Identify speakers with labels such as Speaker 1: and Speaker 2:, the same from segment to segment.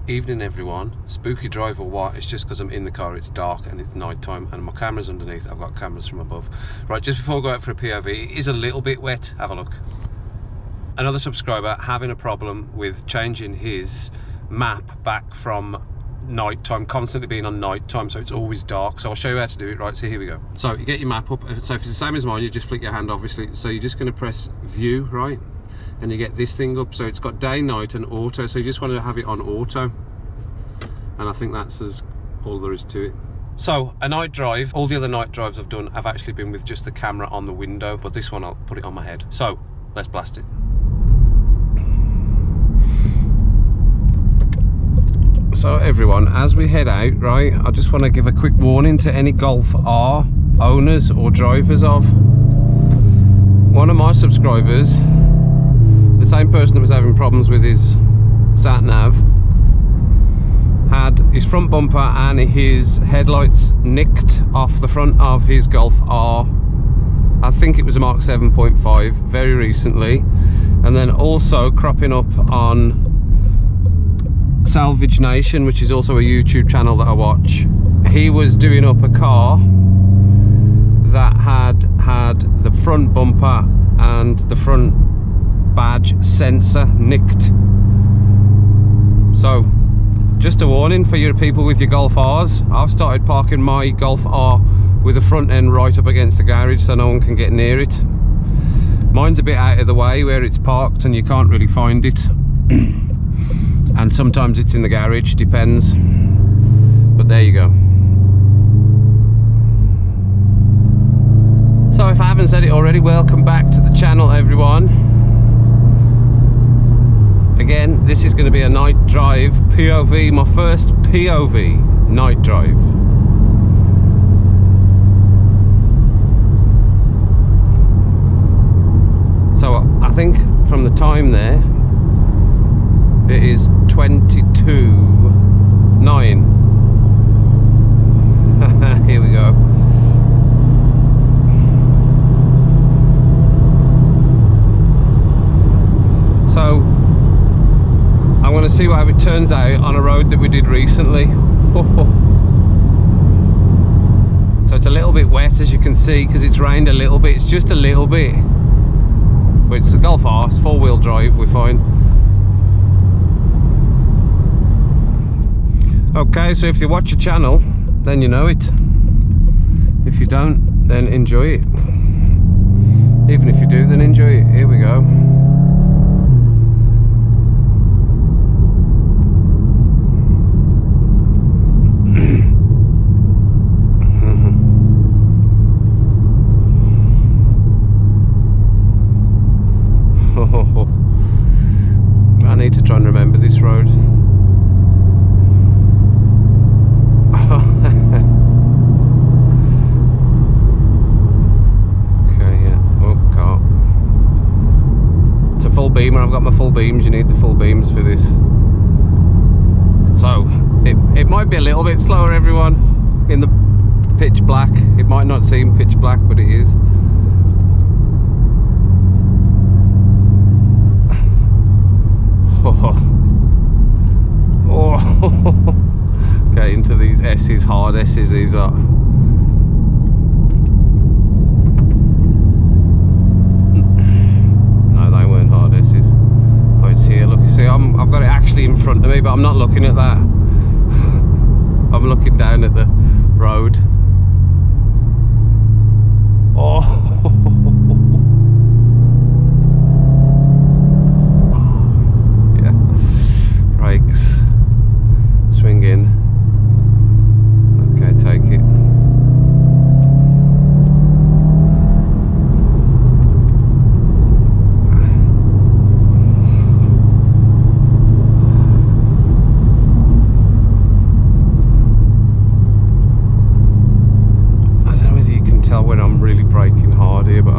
Speaker 1: Evening everyone, spooky drive or what? It's just because I'm in the car, it's dark and it's night time and my camera's underneath. I've got cameras from above. Right, just before I go out for a POV, it is a little bit wet, have a look. Another subscriber having a problem with changing his map back from night time, constantly being on night time, so it's always dark. So I'll show you how to do it. Right, so here we go. So you get your map up. So if it's the same as mine, you just flick your hand obviously. So you're just going to press view, right? And you get this thing up, so it's got day, night and auto, so you just want to have it on auto, and I think that's all there is to it. So a night drive, all the other night drives I've done have actually been with just the camera on the window, but this one I'll put it on my head. So let's blast it. So everyone, as we head out, right, I just want to give a quick warning to any Golf R owners or drivers of. One of my subscribers, the same person that was having problems with his sat nav, had his front bumper and his headlights nicked off the front of his Golf R. I think it was a Mark 7.5 very recently, and then also cropping up on Salvage Nation, which is also a YouTube channel that I watch. He was doing up a car that had the front bumper and the front badge sensor nicked. So just a warning for your people with your Golf R's. I've started parking my Golf R with the front end right up against the garage so no one can get near it. Mine's a bit out of the way where it's parked and you can't really find it. And sometimes it's in the garage, depends. But there you go. So if I haven't said it already, welcome back to the channel everyone. Again, this is going to be a night drive POV, my first POV night drive. So I think from the time there, it is 22:09. Here we go. So I want to see how it turns out on a road that we did recently. So it's a little bit wet, as you can see, because it's rained a little bit. It's just a little bit, but it's a Golf R, it's 4-wheel drive, we're fine. Okay, so if you watch your channel, then you know it. If you don't, then enjoy it. Even if you do, then enjoy it. Here we go. I need to try and remember this road. Beamer, I've got my full beams. You need the full beams for this, so it might be a little bit slower everyone in the pitch black. It might not seem pitch black, but it is. Okay, into these S's, hard S's these are. Here, look, see, I've got it actually in front of me, but I'm not looking at that. I'm looking down at the road. Oh, yeah. Brakes, swing in. Okay, take it. When I'm really braking hard here, but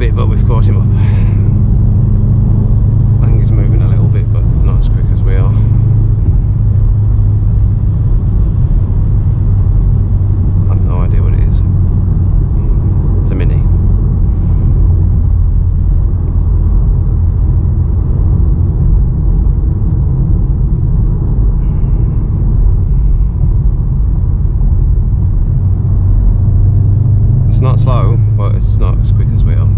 Speaker 1: bit, but we've caught him up. I think he's moving a little bit, but not as quick as we are. I've no idea what it is. It's a Mini. It's not slow, but it's not as quick as we are.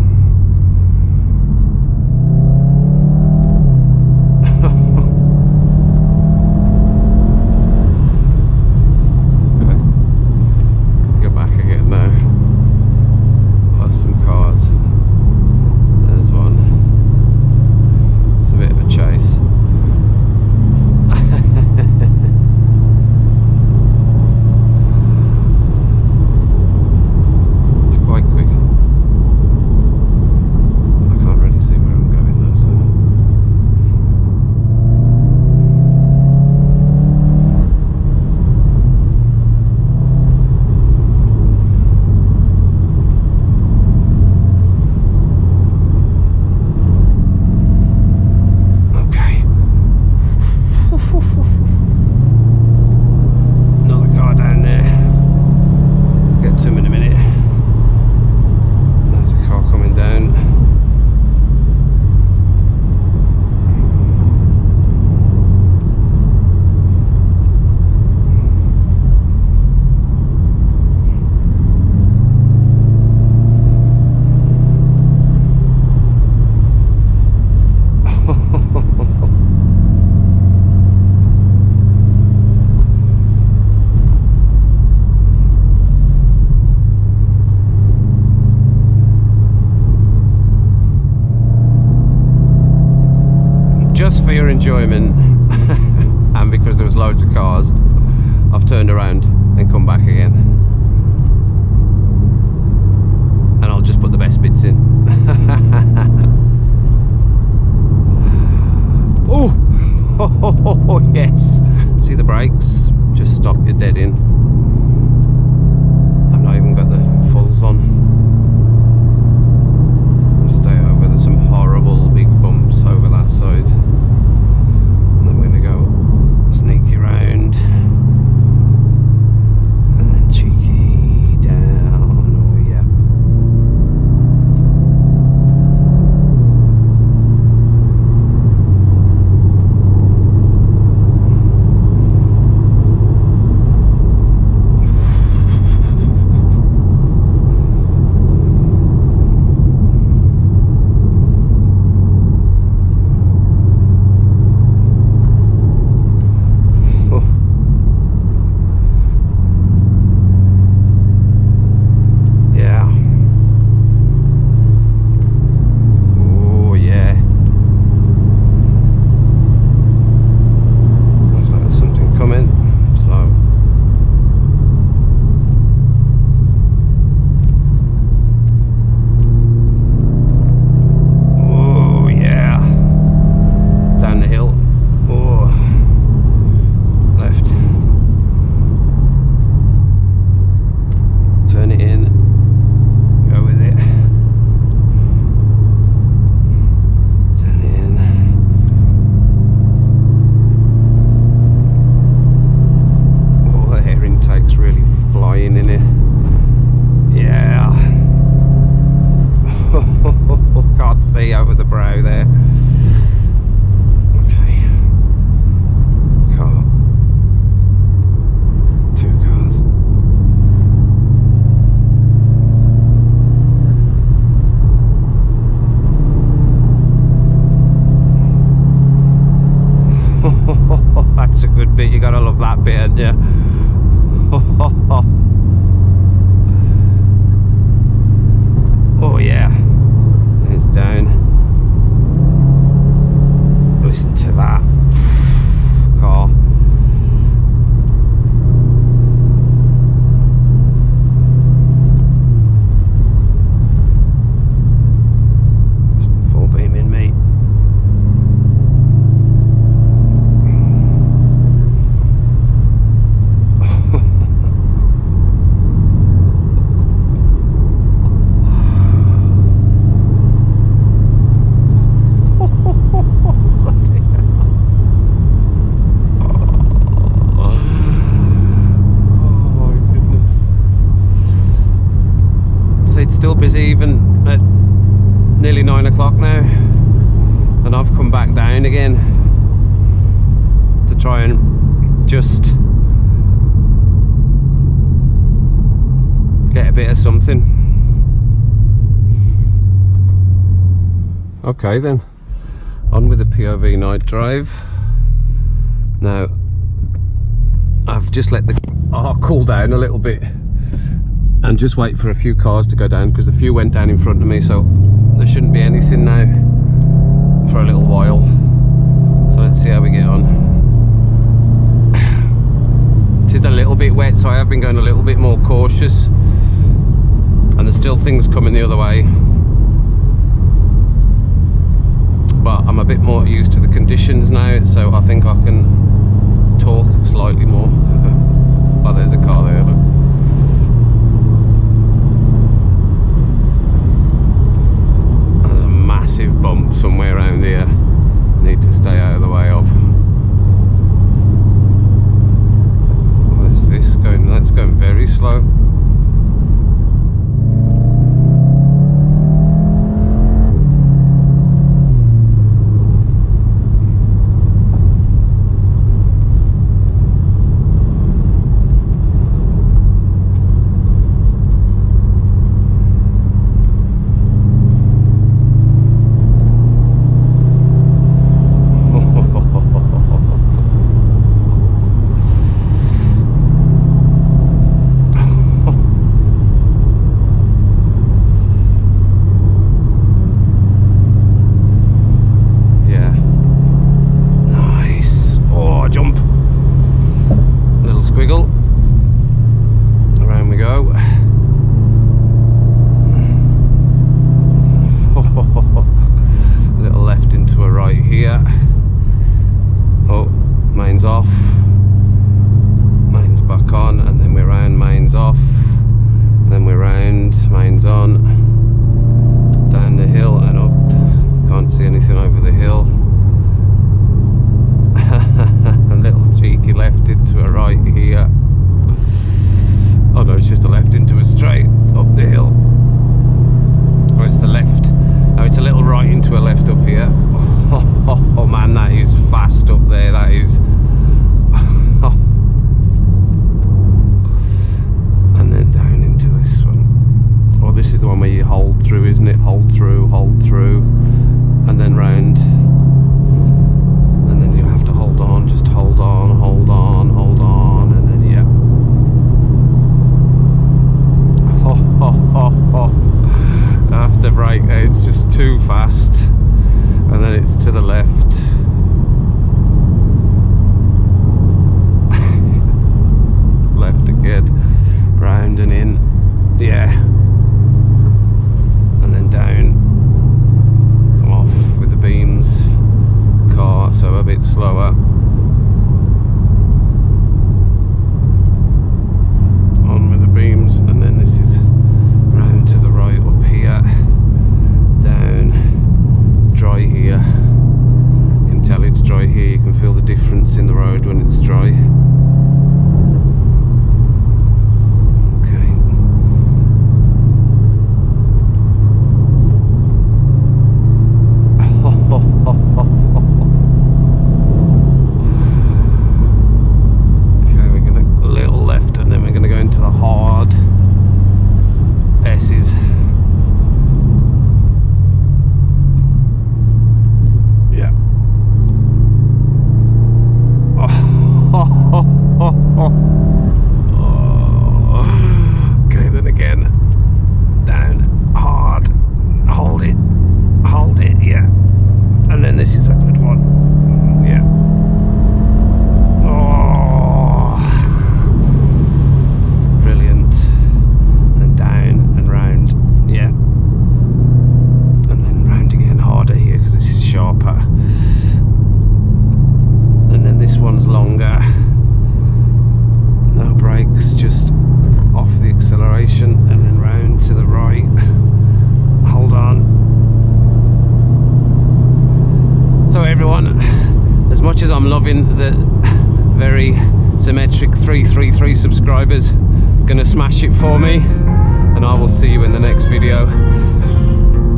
Speaker 1: Just for your enjoyment and because there was loads of cars, I've turned around and come back again, and I'll just put the best bits in. Oh, yes, see the brakes, just stop, you're dead in. I've not even got the fulls on. Stay over, there's some horrible big bumps over that side. And I'm going to go sneaky round and then cheeky down. Oh yeah. busy even at nearly 9 o'clock now, and I've come back down again to try and just get a bit of something. Okay then, on with the POV night drive. Now I've just let the car cool down a little bit and just wait for a few cars to go down, because a few went down in front of me, so there shouldn't be anything now for a little while. So let's see how we get on. It is a little bit wet, so I have been going a little bit more cautious, and there's still things coming the other way, but I'm a bit more used to the conditions now, so I think I can talk slightly more. Oh, there's a car there, look. There's a massive bump somewhere around here. Need to stay out of the way of. What is this going? That's going very slow. Too fast, and then it's to the left. Left again, round and in, yeah, and then down. I'm off with the beams car, so a bit slower. On with the beams, and then this is round to the right up here. Down, dry here. You can tell it's dry here, you can feel the difference in the road when it's dry. Okay. Okay, we're gonna a little left, and then we're gonna go into the hard S's. Okay, then again, down, hard, hold it, yeah, and then this is a good one, yeah. Oh, brilliant, and down and round, yeah, and then round again, harder here because this is sharper, and then this one's longer. No brakes, just off the acceleration, and then round to the right. Hold on. So everyone, as much as I'm loving the very symmetric 333 subscribers, gonna smash it for me. and I will see you in the next video.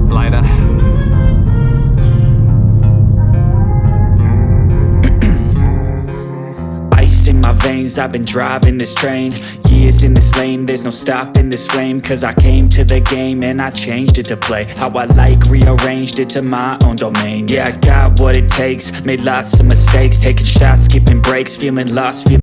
Speaker 1: Later.
Speaker 2: Ice in my veins, I've been driving this train. Years in this lane, there's no stopping this flame. Cause I came to the game and I changed it to play how I like, rearranged it to my own domain. Yeah, I got what it takes, made lots of mistakes, taking shots, skipping breaks, feeling lost,